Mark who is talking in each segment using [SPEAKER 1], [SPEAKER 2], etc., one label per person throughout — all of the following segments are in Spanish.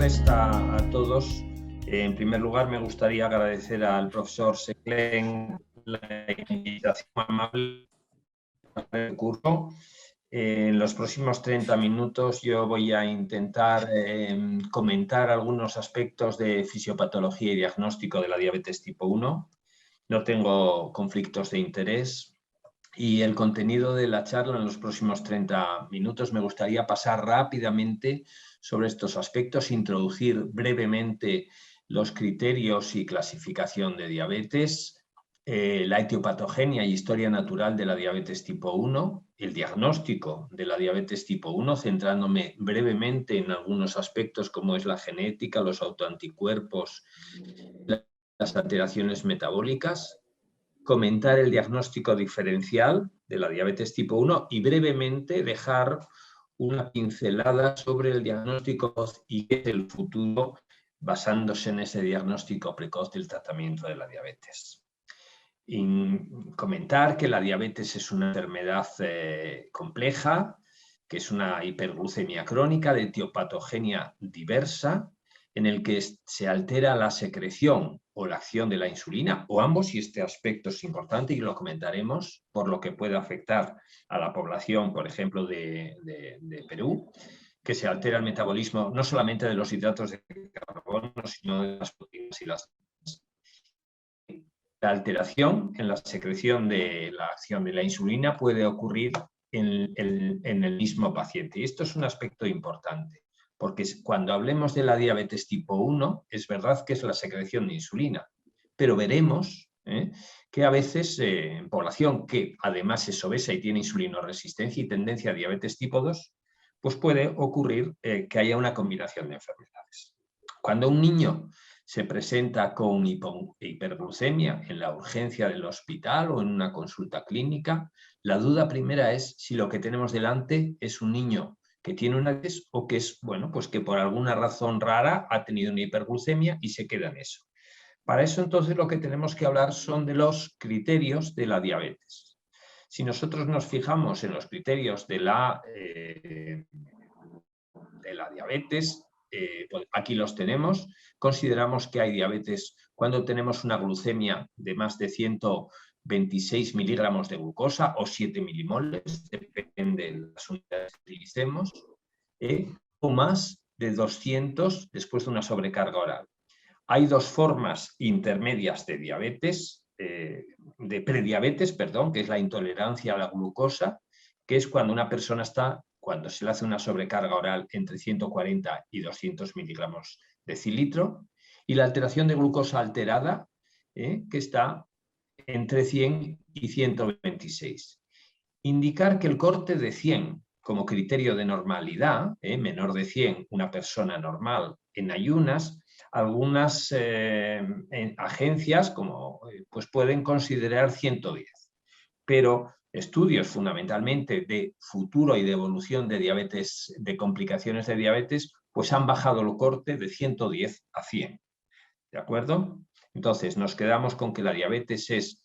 [SPEAKER 1] tardes a todos. En primer lugar, me gustaría agradecer al profesor Seclen la invitación amable al curso. En los próximos 30 minutos yo voy a intentar comentar algunos aspectos de fisiopatología y diagnóstico de la diabetes tipo 1. No tengo conflictos de interés. Y el contenido de la charla en los próximos 30 minutos me gustaría pasar rápidamente sobre estos aspectos, introducir brevemente los criterios y clasificación de diabetes, la etiopatogenia y historia natural de la diabetes tipo 1, el diagnóstico de la diabetes tipo 1, centrándome brevemente en algunos aspectos como es la genética, los autoanticuerpos, las alteraciones metabólicas, comentar el diagnóstico diferencial de la diabetes tipo 1 y brevemente dejar una pincelada sobre el diagnóstico y qué es el futuro basándose en ese diagnóstico precoz del tratamiento de la diabetes. Y comentar que la diabetes es una enfermedad compleja, que es una hiperglucemia crónica de etiopatogenia diversa, en el que se altera la secreción o la acción de la insulina, o ambos, y este aspecto es importante y lo comentaremos, por lo que puede afectar a la población, por ejemplo, de Perú, que se altera el metabolismo no solamente de los hidratos de carbono, sino de las proteínas y las... La alteración en la secreción de la acción de la insulina puede ocurrir en el mismo paciente. Y esto es un aspecto importante, porque cuando hablemos de la diabetes tipo 1, es verdad que es la secreción de insulina, pero veremos que a veces en población que además es obesa y tiene insulinoresistencia y tendencia a diabetes tipo 2, pues puede ocurrir que haya una combinación de enfermedades. Cuando un niño se presenta con hiperglucemia en la urgencia del hospital o en una consulta clínica, la duda primera es si lo que tenemos delante es un niño que tiene una diabetes o que es, bueno, pues que por alguna razón rara ha tenido una hiperglucemia y se queda en eso. Para eso entonces lo que tenemos que hablar son de los criterios de la diabetes. Si nosotros nos fijamos en los criterios de la diabetes, pues aquí los tenemos. Consideramos que hay diabetes cuando tenemos una glucemia de más de 126 miligramos de glucosa o 7 milimoles, depende de las unidades que utilicemos, o más de 200 después de una sobrecarga oral. Hay dos formas intermedias de diabetes, de prediabetes, perdón, que es la intolerancia a la glucosa, que es cuando una persona está, cuando se le hace una sobrecarga oral entre 140 y 200 miligramos decilitro, y la alteración de glucosa alterada, que está entre 100 y 126. Indicar que el corte de 100 como criterio de normalidad, menor de 100, una persona normal en ayunas, algunas agencias como, pues pueden considerar 110, pero estudios fundamentalmente de futuro y de evolución de diabetes, de complicaciones de diabetes, pues han bajado el corte de 110 a 100. ¿De acuerdo? Entonces, nos quedamos con que la diabetes es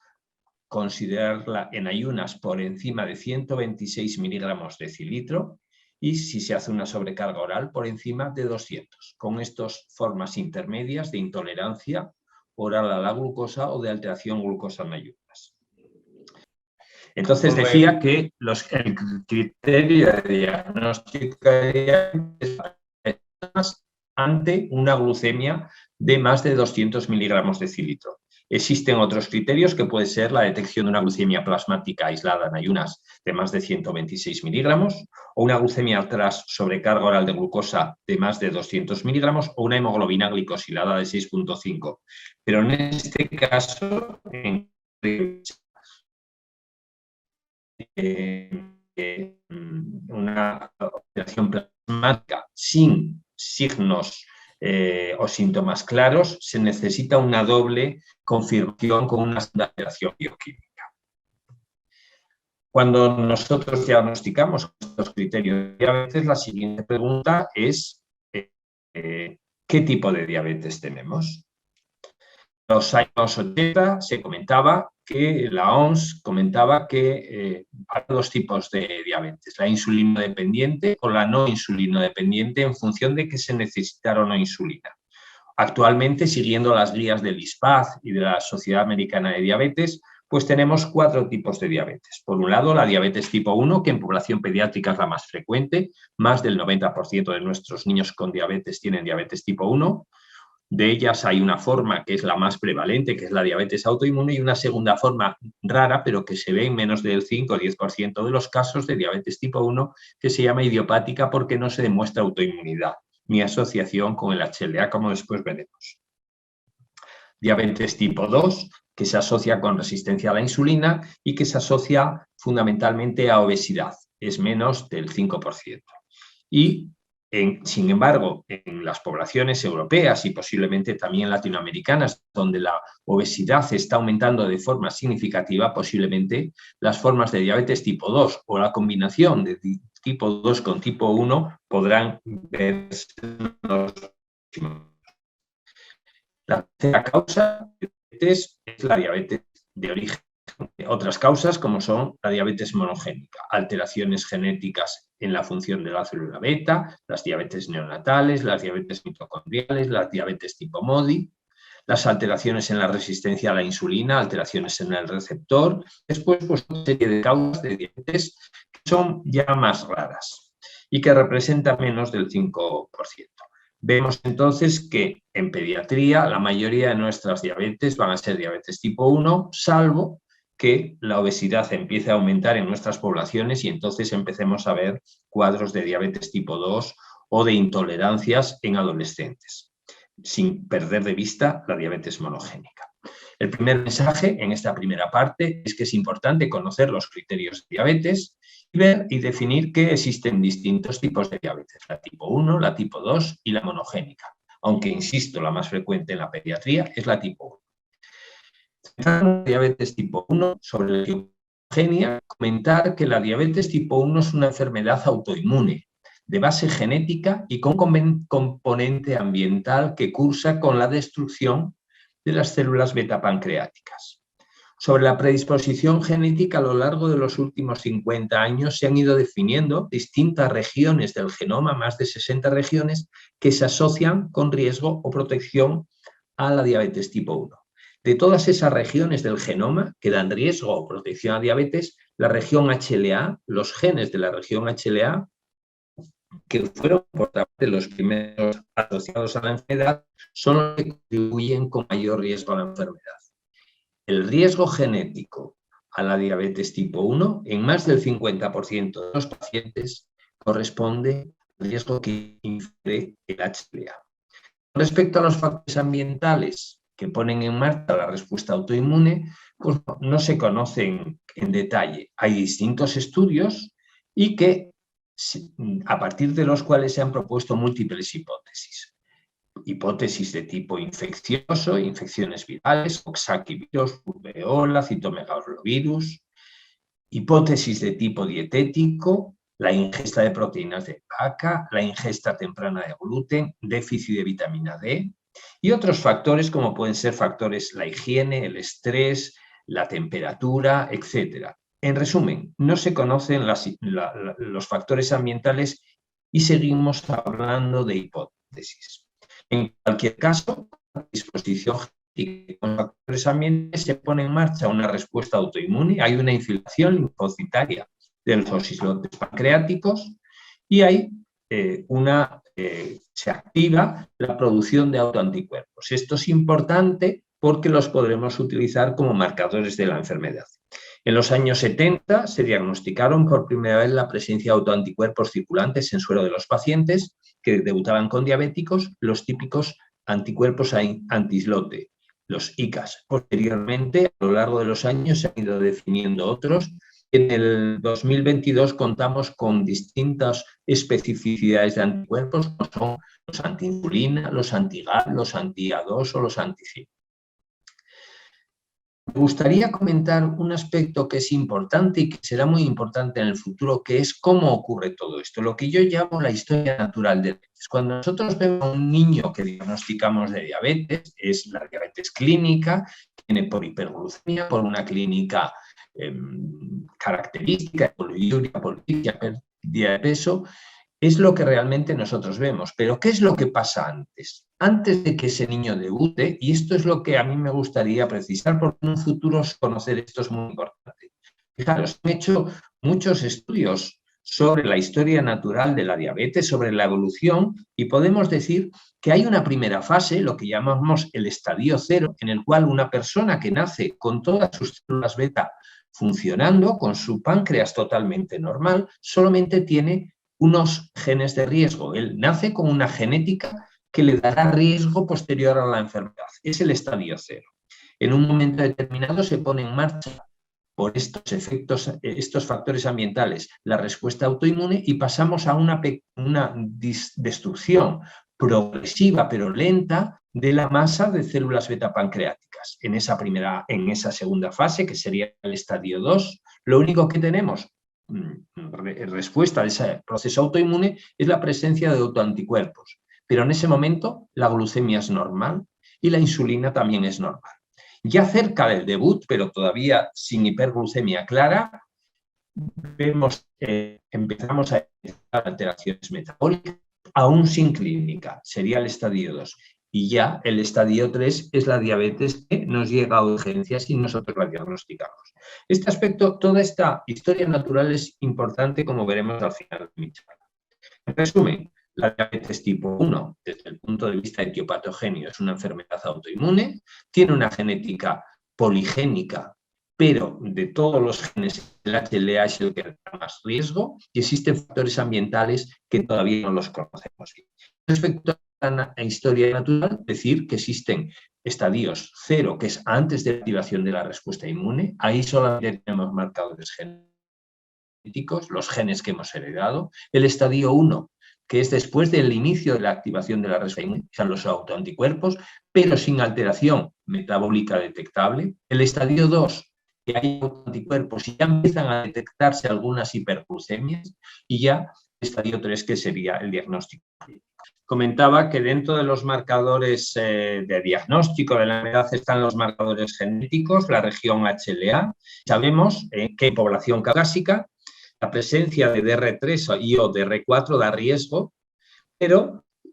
[SPEAKER 1] considerarla en ayunas por encima de 126 miligramos decilitro y si se hace una sobrecarga oral por encima de 200, con estas formas intermedias de intolerancia oral a la glucosa o de alteración glucosa en ayunas. Entonces decía que el criterio de diagnóstico es ante una glucemia de más de 200 miligramos decilitro. Existen otros criterios que puede ser la detección de una glucemia plasmática aislada en ayunas de más de 126 miligramos o una glucemia tras sobrecarga oral de glucosa de más de 200 miligramos o una hemoglobina glicosilada de 6,5. Pero en este caso, una alteración plasmática sin signos o síntomas claros, se necesita una doble confirmación con una alteración bioquímica. Cuando nosotros diagnosticamos estos criterios de diabetes, la siguiente pregunta es ¿qué tipo de diabetes tenemos? En los años 80 se comentaba que la OMS comentaba que hay dos tipos de diabetes, la insulino dependiente o la no insulino dependiente, en función de que se necesitara o no insulina. Actualmente, siguiendo las guías del ISPAZ y de la Sociedad Americana de Diabetes, pues tenemos 4 tipos de diabetes. Por un lado, la diabetes tipo 1, que en población pediátrica es la más frecuente. Más del 90% de nuestros niños con diabetes tienen diabetes tipo 1. De ellas hay una forma que es la más prevalente, que es la diabetes autoinmune, y una segunda forma rara, pero que se ve en menos del 5 o 10% de los casos de diabetes tipo 1, que se llama idiopática porque no se demuestra autoinmunidad ni asociación con el HLA, como después veremos. Diabetes tipo 2, que se asocia con resistencia a la insulina y que se asocia fundamentalmente a obesidad, es menos del 5%. Y, sin embargo, en las poblaciones europeas y posiblemente también latinoamericanas, donde la obesidad está aumentando de forma significativa, posiblemente las formas de diabetes tipo 2 o la combinación de tipo 2 con tipo 1 podrán verse en los próximos. La tercera causa de diabetes es la diabetes de origen. Otras causas, como son la diabetes monogénica, alteraciones genéticas en la función de la célula beta, las diabetes neonatales, las diabetes mitocondriales, las diabetes tipo MODY, las alteraciones en la resistencia a la insulina, alteraciones en el receptor. Después, pues, una serie de causas de diabetes que son ya más raras y que representan menos del 5%. Vemos entonces que en pediatría la mayoría de nuestras diabetes van a ser diabetes tipo 1, salvo que la obesidad empiece a aumentar en nuestras poblaciones y entonces empecemos a ver cuadros de diabetes tipo 2 o de intolerancias en adolescentes, sin perder de vista la diabetes monogénica. El primer mensaje en esta primera parte es que es importante conocer los criterios de diabetes y ver y definir que existen distintos tipos de diabetes, la tipo 1, la tipo 2 y la monogénica, aunque, insisto, la más frecuente en la pediatría es la tipo 1. La diabetes tipo 1, sobre la monogénica, comentar que la diabetes tipo 1 es una enfermedad autoinmune, de base genética y con componente ambiental que cursa con la destrucción de las células beta pancreáticas. Sobre la predisposición genética, a lo largo de los últimos 50 años se han ido definiendo distintas regiones del genoma, más de 60 regiones, que se asocian con riesgo o protección a la diabetes tipo 1. De todas esas regiones del genoma que dan riesgo o protección a diabetes, la región HLA, los genes de la región HLA, que fueron por parte de los primeros asociados a la enfermedad, son los que contribuyen con mayor riesgo a la enfermedad. El riesgo genético a la diabetes tipo 1 en más del 50% de los pacientes corresponde al riesgo que infiere el HLA. Respecto a los factores ambientales que ponen en marcha la respuesta autoinmune, pues no se conocen en detalle. Hay distintos estudios y que, a partir de los cuales se han propuesto múltiples hipótesis. Hipótesis de tipo infeccioso, infecciones virales, coxsackie-virus, rubeola, citomegalovirus. Hipótesis de tipo dietético, la ingesta de proteínas de vaca, la ingesta temprana de gluten, déficit de vitamina D y otros factores como pueden ser factores la higiene, el estrés, la temperatura, etc. En resumen, no se conocen los factores ambientales y seguimos hablando de hipótesis. En cualquier caso, la disposición genética con factores ambientales se pone en marcha una respuesta autoinmune, hay una infiltración linfocitaria de los islotes pancreáticos y hay se activa la producción de autoanticuerpos. Esto es importante porque los podremos utilizar como marcadores de la enfermedad. En los años 70 se diagnosticaron por primera vez la presencia de autoanticuerpos circulantes en suero de los pacientes que debutaban con diabéticos, los típicos anticuerpos antiislote, los ICAS. Posteriormente, a lo largo de los años, se han ido definiendo otros. En el 2022 contamos con distintas especificidades de anticuerpos, como son los antiinsulina, los anti-GAL, los anti-A2 o los anti-CIP. Me gustaría comentar un aspecto que es importante y que será muy importante en el futuro, que es cómo ocurre todo esto, lo que yo llamo la historia natural de diabetes. Cuando nosotros vemos a un niño que diagnosticamos de diabetes, es la diabetes clínica, viene por hiperglucemia, por una clínica característica, poliuria, policia, pérdida de peso, es lo que realmente nosotros vemos. Pero ¿qué es lo que pasa antes? Antes de que ese niño debute, y esto es lo que a mí me gustaría precisar, porque en un futuro conocer esto es muy importante. Fijaros, han hecho muchos estudios sobre la historia natural de la diabetes, sobre la evolución, y podemos decir que hay una primera fase, lo que llamamos el estadio cero, en el cual una persona que nace con todas sus células beta funcionando, con su páncreas totalmente normal, solamente tiene unos genes de riesgo. Él nace con una genética que le dará riesgo posterior a la enfermedad. Es el estadio cero. En un momento determinado se pone en marcha por estos efectos, estos factores ambientales, la respuesta autoinmune y pasamos a una destrucción progresiva pero lenta de la masa de células beta pancreáticas. En esa segunda fase, que sería el estadio 2, lo único que tenemos respuesta de ese proceso autoinmune es la presencia de autoanticuerpos. Pero en ese momento la glucemia es normal y la insulina también es normal. Ya cerca del debut, pero todavía sin hiperglucemia clara, empezamos a detectar alteraciones metabólicas, aún sin clínica, sería el estadio 2. Y ya el estadio 3 es la diabetes que nos llega a urgencias y nosotros la diagnosticamos. Este aspecto, toda esta historia natural es importante, como veremos al final de mi charla. En resumen, la diabetes tipo 1, desde el punto de vista etiopatogenio, es una enfermedad autoinmune, tiene una genética poligénica, pero de todos los genes, el HLA es el que da más riesgo, y existen factores ambientales que todavía no los conocemos bien. Respecto a la historia natural, decir que existen estadios 0, que es antes de la activación de la respuesta inmune, ahí solamente tenemos marcadores genéticos, los genes que hemos heredado, el estadio 1, que es después del inicio de la activación de la respuesta inmune, o sea, los autoanticuerpos, pero sin alteración metabólica detectable, el estadio 2, que hay autoanticuerpos y ya empiezan a detectarse algunas hiperglucemias, y ya el estadio 3, que sería el diagnóstico. Comentaba que dentro de los marcadores de diagnóstico de la enfermedad están los marcadores genéticos, la región HLA. Sabemos que en población caucásica la presencia de DR3 y o DR4 da riesgo,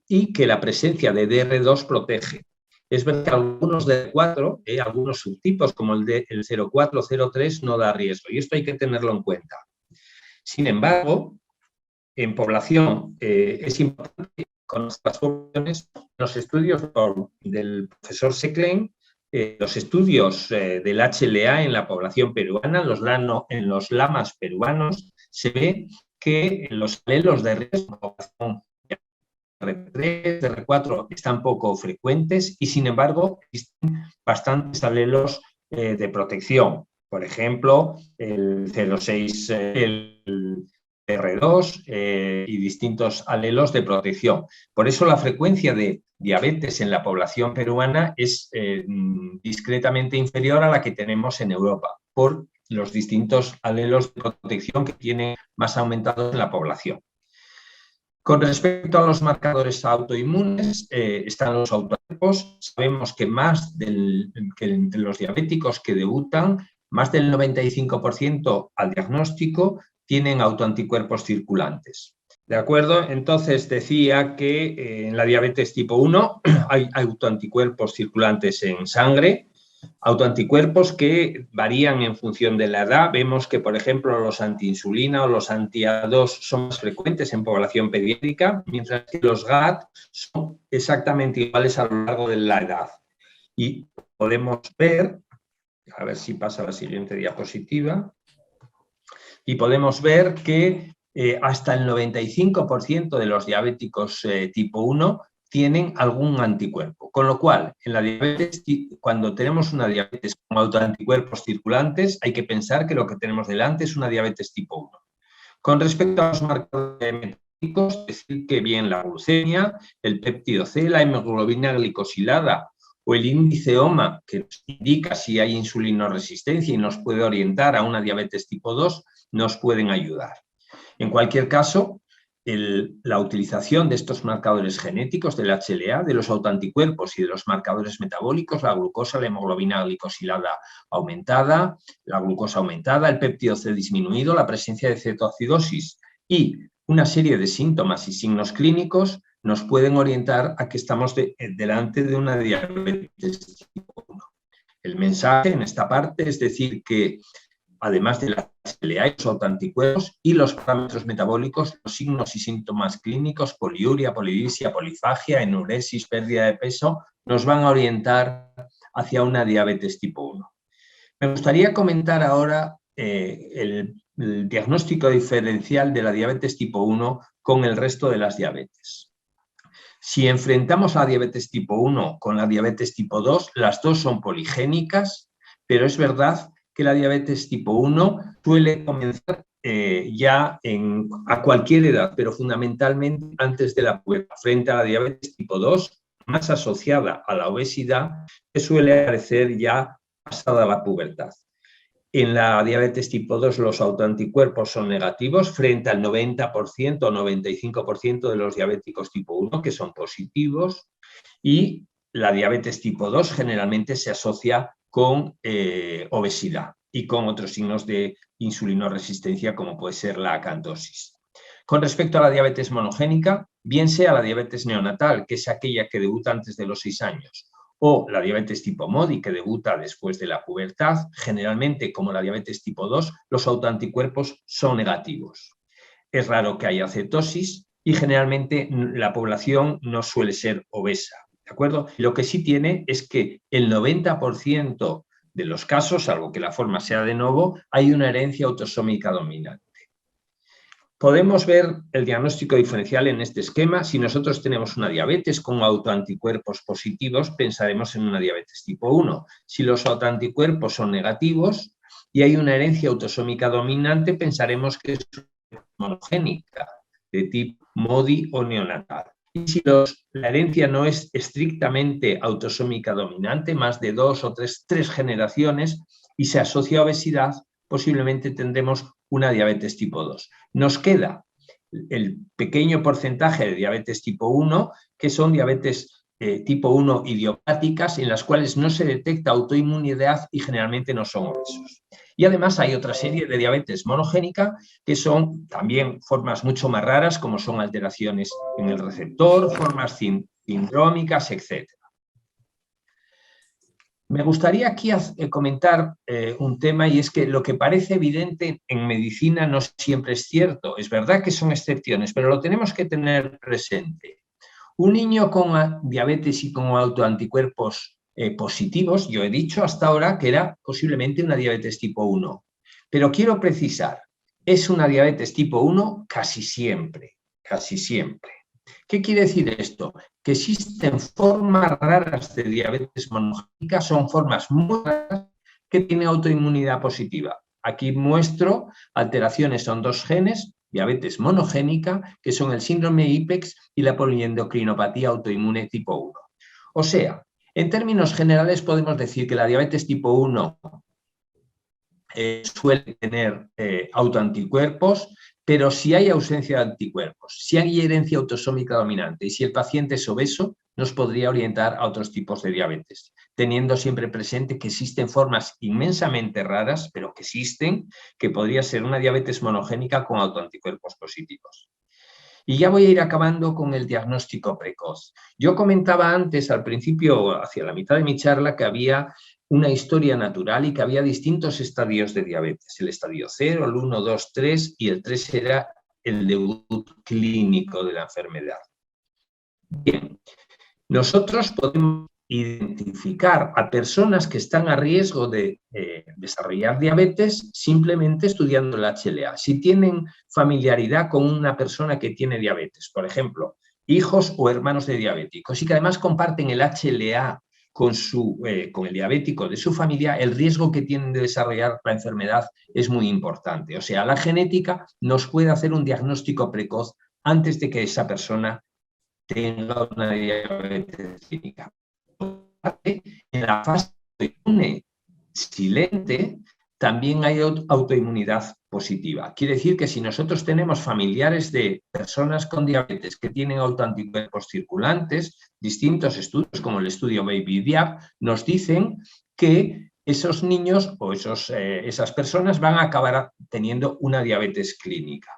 [SPEAKER 1] y que la presencia de DR2 protege. Es verdad que algunos DR4, algunos subtipos como el 0403 no da riesgo, y esto hay que tenerlo en cuenta. Sin embargo, en población es importante conocer las poblaciones. Los estudios del profesor Seclen, los estudios del HLA en la población peruana, en los lamas peruanos, se ve que los alelos de riesgo R3, R4 están poco frecuentes y, sin embargo, existen bastantes alelos de protección. Por ejemplo, el 06, el R2 y distintos alelos de protección. Por eso la frecuencia de diabetes en la población peruana es discretamente inferior a la que tenemos en Europa, por los distintos alelos de protección que tienen más aumentados en la población. Con respecto a los marcadores autoinmunes, están los autoanticuerpos. Sabemos que entre los diabéticos que debutan, más del 95% al diagnóstico tienen autoanticuerpos circulantes. ¿De acuerdo? Entonces decía que en la diabetes tipo 1 hay autoanticuerpos circulantes en sangre, autoanticuerpos que varían en función de la edad. Vemos que, por ejemplo, los antiinsulina o los anti-A2 son más frecuentes en población pediátrica, mientras que los GAT son exactamente iguales a lo largo de la edad. Y podemos ver, a ver si pasa la siguiente diapositiva, y podemos ver que hasta el 95% de los diabéticos tipo 1 tienen algún anticuerpo. Con lo cual, en la diabetes, cuando tenemos una diabetes con autoanticuerpos circulantes, hay que pensar que lo que tenemos delante es una diabetes tipo 1. Con respecto a los marcadores metabólicos, decir que bien la glucemia, el péptido C, la hemoglobina glicosilada o el índice OMA, que nos indica si hay insulinoresistencia y nos puede orientar a una diabetes tipo 2, nos pueden ayudar. En cualquier caso, la utilización de estos marcadores genéticos del HLA, de los autoanticuerpos y de los marcadores metabólicos, la glucosa, la hemoglobina glicosilada aumentada, la glucosa aumentada, el péptido C disminuido, la presencia de cetoacidosis y una serie de síntomas y signos clínicos nos pueden orientar a que estamos delante de una diabetes tipo 1. El mensaje en esta parte es decir que además de la HLA, los autoanticuerpos y los parámetros metabólicos, los signos y síntomas clínicos, poliuria, polidipsia, polifagia, enuresis, pérdida de peso, nos van a orientar hacia una diabetes tipo 1. Me gustaría comentar ahora el diagnóstico diferencial de la diabetes tipo 1 con el resto de las diabetes. Si enfrentamos la diabetes tipo 1 con la diabetes tipo 2, las dos son poligénicas, pero es verdad que la diabetes tipo 1 suele comenzar a cualquier edad, pero fundamentalmente antes de la pubertad, frente a la diabetes tipo 2, más asociada a la obesidad, que suele aparecer ya pasada la pubertad. En la diabetes tipo 2 los autoanticuerpos son negativos frente al 90% o 95% de los diabéticos tipo 1 que son positivos, y la diabetes tipo 2 generalmente se asocia con obesidad y con otros signos de insulinoresistencia como puede ser la acantosis. Con respecto a la diabetes monogénica, bien sea la diabetes neonatal, que es aquella que debuta antes de los 6 años, o la diabetes tipo MODY, que debuta después de la pubertad, generalmente, como la diabetes tipo 2, los autoanticuerpos son negativos. Es raro que haya cetosis y generalmente la población no suele ser obesa, ¿de acuerdo? Lo que sí tiene es que el 90% de los casos, salvo que la forma sea de novo, hay una herencia autosómica dominante. Podemos ver el diagnóstico diferencial en este esquema. Si nosotros tenemos una diabetes con autoanticuerpos positivos, pensaremos en una diabetes tipo 1. Si los autoanticuerpos son negativos y hay una herencia autosómica dominante, pensaremos que es monogénica, de tipo MODY o neonatal. Y si la herencia no es estrictamente autosómica dominante, más de 2 o 3 generaciones, y se asocia a obesidad, posiblemente tendremos una diabetes tipo 2. Nos queda el pequeño porcentaje de diabetes tipo 1, que son diabetes tipo 1 idiopáticas, en las cuales no se detecta autoinmunidad y generalmente no son obesos. Y además hay otra serie de diabetes monogénica que son también formas mucho más raras, como son alteraciones en el receptor, formas sindrómicas, etc. Me gustaría aquí comentar un tema, y es que lo que parece evidente en medicina no siempre es cierto. Es verdad que son excepciones, pero lo tenemos que tener presente. Un niño con diabetes y con autoanticuerpos positivos, yo he dicho hasta ahora que era posiblemente una diabetes tipo 1, pero quiero precisar, es una diabetes tipo 1 casi siempre, casi siempre. ¿Qué quiere decir esto? Que existen formas raras de diabetes monogénica, son formas muy raras que tienen autoinmunidad positiva. Aquí muestro alteraciones, son 2 genes, diabetes monogénica, que son el síndrome IPEX y la poliendocrinopatía autoinmune tipo 1. O sea, en términos generales podemos decir que la diabetes tipo 1 suele tener autoanticuerpos, pero si hay ausencia de anticuerpos, si hay herencia autosómica dominante y si el paciente es obeso, nos podría orientar a otros tipos de diabetes, teniendo siempre presente que existen formas inmensamente raras, pero que existen, que podría ser una diabetes monogénica con autoanticuerpos positivos. Y ya voy a ir acabando con el diagnóstico precoz. Yo comentaba antes, al principio, hacia la mitad de mi charla, que había una historia natural y que había distintos estadios de diabetes. El estadio 0, el 1, 2, 3, y el 3 era el debut clínico de la enfermedad. Bien, nosotros podemos identificar a personas que están a riesgo de desarrollar diabetes simplemente estudiando el HLA. Si tienen familiaridad con una persona que tiene diabetes, por ejemplo, hijos o hermanos de diabéticos, y que además comparten el HLA con el diabético de su familia, el riesgo que tienen de desarrollar la enfermedad es muy importante. O sea, la genética nos puede hacer un diagnóstico precoz antes de que esa persona tenga una diabetes clínica. En la fase silente también hay autoinmunidad positiva. Quiere decir que si nosotros tenemos familiares de personas con diabetes que tienen autoanticuerpos circulantes, distintos estudios como el estudio BabyDiab nos dicen que esos niños o esas personas van a acabar teniendo una diabetes clínica.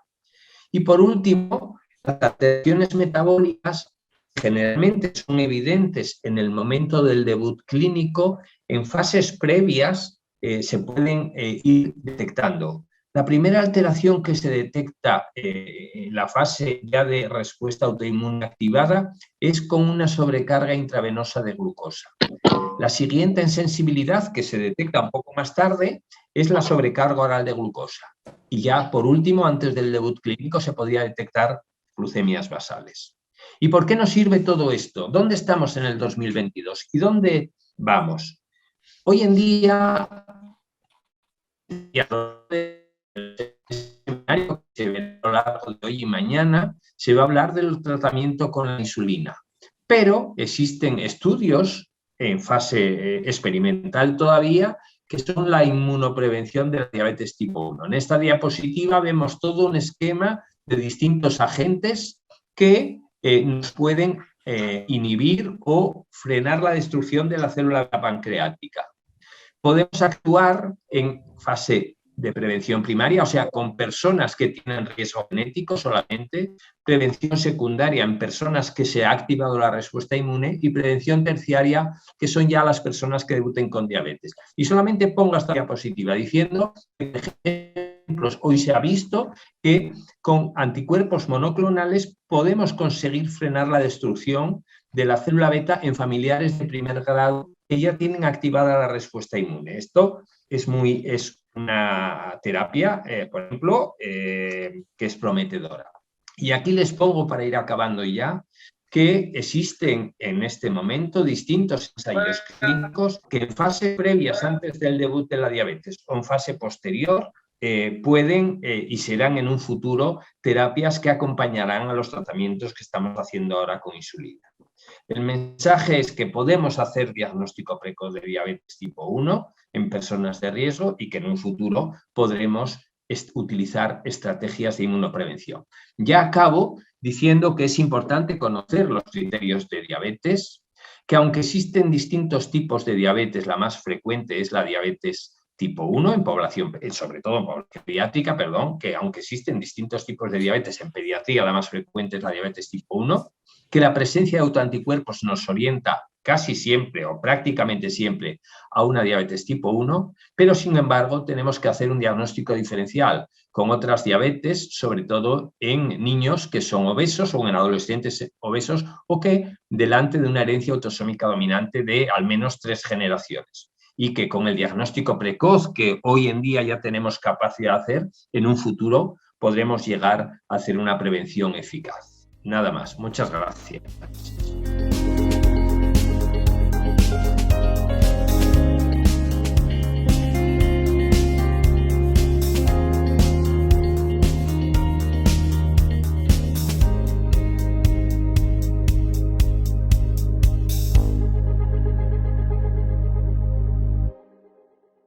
[SPEAKER 1] Y por último, las alteraciones metabólicas generalmente son evidentes en el momento del debut clínico. En fases previas se pueden ir detectando. La primera alteración que se detecta en la fase ya de respuesta autoinmune activada es con una sobrecarga intravenosa de glucosa. La siguiente en sensibilidad, que se detecta un poco más tarde, es la sobrecarga oral de glucosa. Y ya, por último, antes del debut clínico, se podría detectar glucemias basales. ¿Y por qué nos sirve todo esto? ¿Dónde estamos en el 2022? ¿Y dónde vamos? Hoy en día, a lo largo de hoy y mañana, se va a hablar del tratamiento con la insulina. Pero existen estudios en fase experimental todavía que son la inmunoprevención de la diabetes tipo 1. En esta diapositiva vemos todo un esquema de distintos agentes que nos pueden inhibir o frenar la destrucción de la célula pancreática. Podemos actuar en fase de prevención primaria, o sea, con personas que tienen riesgo genético solamente, prevención secundaria en personas que se ha activado la respuesta inmune y prevención terciaria, que son ya las personas que debuten con diabetes. Y solamente pongo esta diapositiva diciendo que hoy se ha visto que con anticuerpos monoclonales podemos conseguir frenar la destrucción de la célula beta en familiares de primer grado que ya tienen activada la respuesta inmune. Esto es una terapia, por ejemplo, que es prometedora. Y aquí les pongo, para ir acabando ya, que existen en este momento distintos ensayos clínicos que en fase previas antes del debut de la diabetes o en fase posterior pueden y serán en un futuro terapias que acompañarán a los tratamientos que estamos haciendo ahora con insulina. El mensaje es que podemos hacer diagnóstico precoz de diabetes tipo 1 en personas de riesgo y que en un futuro podremos utilizar estrategias de inmunoprevención. Ya acabo diciendo que es importante conocer los criterios de diabetes, que aunque existen distintos tipos de diabetes, la más frecuente es la diabetes tipo 1 en población, sobre todo en población pediátrica, que aunque existen distintos tipos de diabetes en pediatría, la más frecuente es la diabetes tipo 1, que la presencia de autoanticuerpos nos orienta casi siempre o prácticamente siempre a una diabetes tipo 1, pero sin embargo tenemos que hacer un diagnóstico diferencial con otras diabetes, sobre todo en niños que son obesos o en adolescentes obesos o que delante de una herencia autosómica dominante de al menos 3 generaciones. Y que con el diagnóstico precoz que hoy en día ya tenemos capacidad de hacer, en un futuro podremos llegar a hacer una prevención eficaz. Nada más. Muchas gracias.